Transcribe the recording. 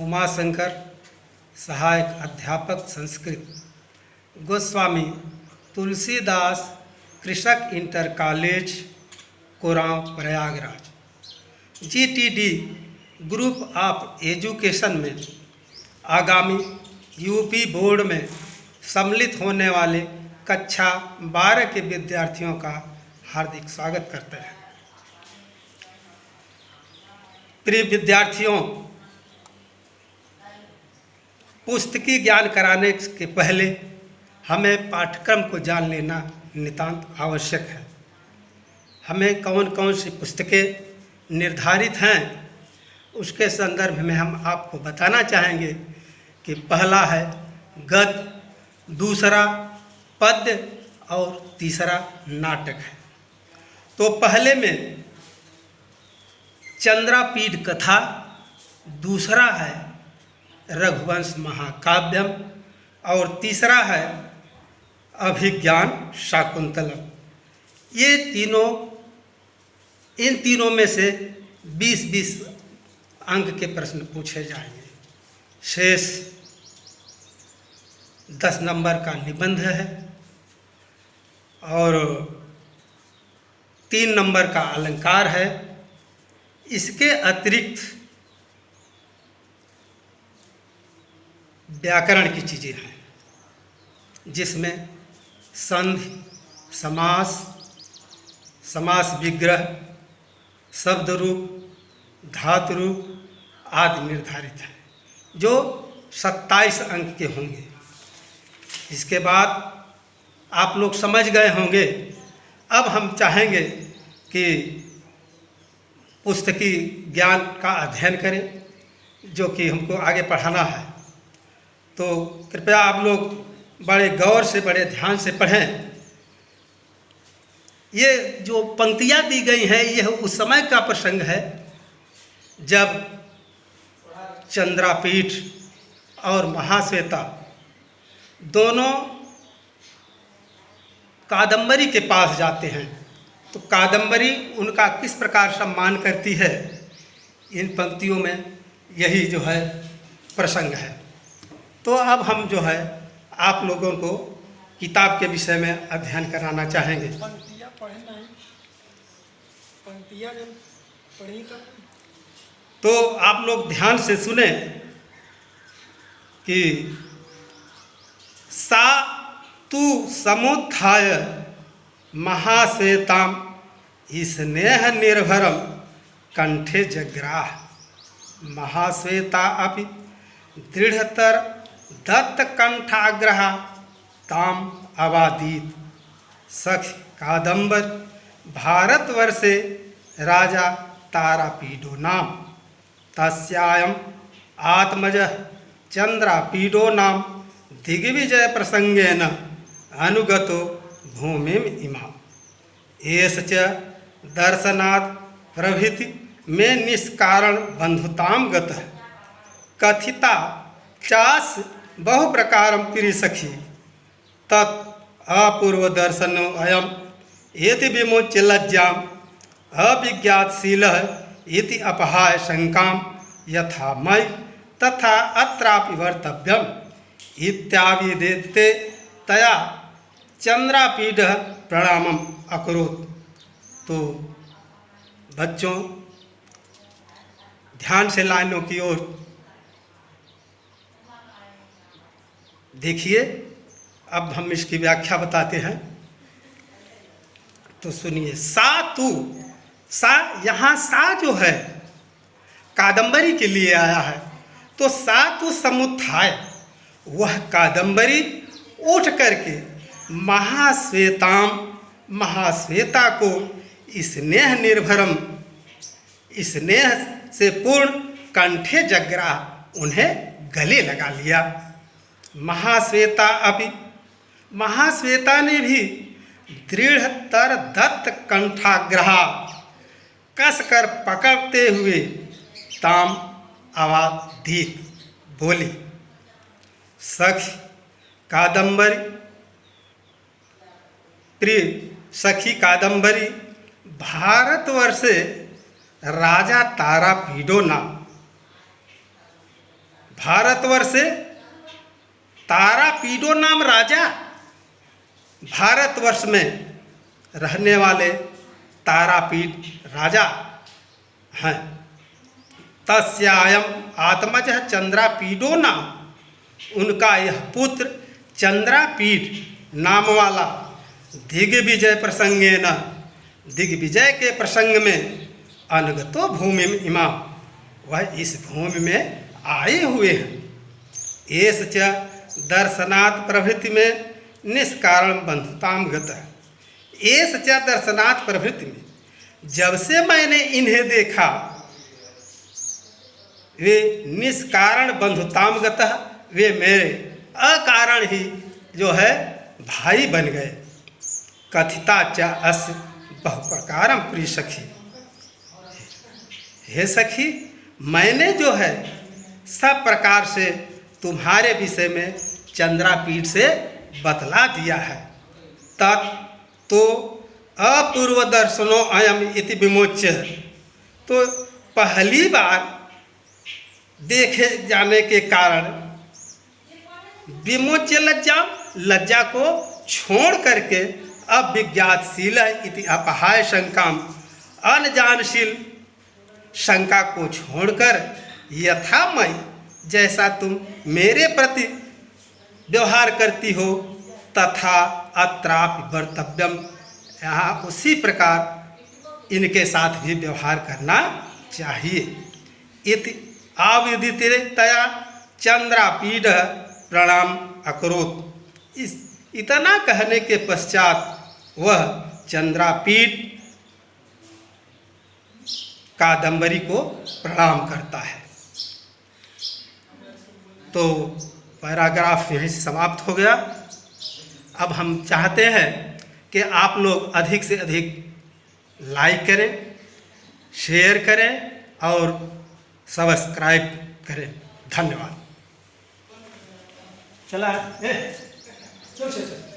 उमाशंकर, सहायक अध्यापक संस्कृत, गोस्वामी तुलसीदास कृषक inter college, Koraon, Prayagraj. GTD group of education में आगामी यूपी बोर्ड में सम्मिलित होने वाले कक्षा 12 के विद्यार्थियों का हार्दिक स्वागत करते हैं। प्रिय विद्यार्थियों, पुस्तकीय ज्ञान कराने के पहले हमें पाठ्यक्रम को जान लेना नितांत आवश्यक है। हमें कौन कौन सी पुस्तकें निर्धारित हैं, उसके संदर्भ में हम आपको बताना चाहेंगे कि पहला है गद्य, दूसरा पद्य और तीसरा नाटक है। तो पहले में चंद्रापीठ कथा, दूसरा है रघुवंश महाकाव्यम और तीसरा है अभिज्ञान शाकुंतलम। इन तीनों में से 20-20 अंक के प्रश्न पूछे जाएंगे। शेष 10 नंबर का निबंध है और 3 नंबर का अलंकार है। इसके अतिरिक्त व्याकरण की चीज़ें हैं, जिसमें संधि, समास, समास विग्रह, शब्द रूप, धातु रूप आदि निर्धारित हैं, जो 27 अंक के होंगे। इसके बाद आप लोग समझ गए होंगे। अब हम चाहेंगे कि पुस्तकीय ज्ञान का अध्ययन करें, जो कि हमको आगे पढ़ाना है। तो कृपया आप लोग बड़े गौर से, बड़े ध्यान से पढ़ें। ये जो पंक्तियाँ दी गई हैं, यह उस समय का प्रसंग है जब चंद्रापीठ और महाश्वेता दोनों कादंबरी के पास जाते हैं। तो कादंबरी उनका किस प्रकार सम्मान करती है, इन पंक्तियों में यही जो है प्रसंग है। तो अब हम जो है आप लोगों को किताब के विषय में अध्ययन कराना चाहेंगे। पंक्तियाँ पढ़े नहीं, पंक्तियाँ जब पढ़ी तो आप लोग ध्यान से सुने कि सा तु समुत्थाय महाश्वेताम स्नेह निर्भरम कंठे जग्राह महाश्वेता अपि दृढ़तर दत्त कंठाग्रहा ताम अवादीत सखि कादंबर भारतवर्षे राजा तारापीडो नाम तस्यायम आत्मजः चंद्रापीडो नाम दिग्विजय प्रसंगेन अनुगतो भूमिम इमा एष च दर्शनात् प्रभृति में निष्कारण बंधुताम गतः कथिता चास बहु प्रकारम प्रिय सखी तत् अपूर्व दर्शनो अयम एति विमोच्य लज्जाम अविज्ञातशीलः इति अपहाय शंकाम यथा मयि तथा अत्रापि वर्तव्यम इत्याविदेते तया चंद्रापीठ प्रणामम अकरोत्। तो बच्चों, ध्यान से लाइनों की ओर देखिए। अब हम इसकी व्याख्या बताते हैं, तो सुनिए। सा तू, सा, यहाँ सा जो है कादंबरी के लिए आया है। तो सा तू समुत्थाय, वह कादंबरी उठ करके महाश्वेताम, महाश्वेता को स्नेह निर्भरम, स्नेह से पूर्ण कंठे जग्रा, उन्हें गले लगा लिया। महाश्वेता अपि, महाश्वेता ने भी दृढ़तर दत्त कंठाग्रहा, कसकर पकड़ते हुए ताम अवादीत, बोली। सखी कादंबरी, प्रिय सखी कादंबरी भारतवर्षे राजा तारापीडो नाम, भारतवर्षे तारापीडो नाम राजा, भारतवर्ष में रहने वाले तारापीड राजा हैं। तस्यायम आत्मजः चंद्रापीडो नाम, उनका यह पुत्र चंद्रापीड नाम वाला दिग्विजय प्रसंगेन, दिग्विजय के प्रसंग में अनगतो भूमि इमाम, वह इस भूमि में आए हुए हैं। एस च दर्शनात् प्रभृति में निष्कारण बंधुताम गतः, एस च दर्शनात् प्रभृति में, जब से मैंने इन्हें देखा वे निष्कारण बंधुताम गतः, वे मेरे अकारण ही जो है भाई बन गए। कथिता च अस्य बहुप्रकारम प्रिय सखी, हे सखी मैंने जो है सब प्रकार से तुम्हारे विषय में चंद्रापीड से बतला दिया है। तत् तो अपूर्व दर्शनो अयम इति विमोच्य, तो पहली बार देखे जाने के कारण विमोच्य लज्जा, लज्जा को छोड़ करके अविज्ञातशील इति अपहाय शंकाम, अनजानशील शंका को छोड़कर यथामय जैसा तुम मेरे प्रति व्यवहार करती हो तथा अत्रापि वर्तव्यम, यहाँ उसी प्रकार इनके साथ भी व्यवहार करना चाहिए। इति आविदितया चंद्रापीड प्रणाम अकरोत्, इस इतना कहने के पश्चात वह चंद्रापीड कादंबरी को प्रणाम करता है। तो पैराग्राफ यहीं से समाप्त हो गया। अब हम चाहते हैं कि आप लोग अधिक से अधिक लाइक करें, शेयर करें और सब्सक्राइब करें। धन्यवाद। चला चल चल चल।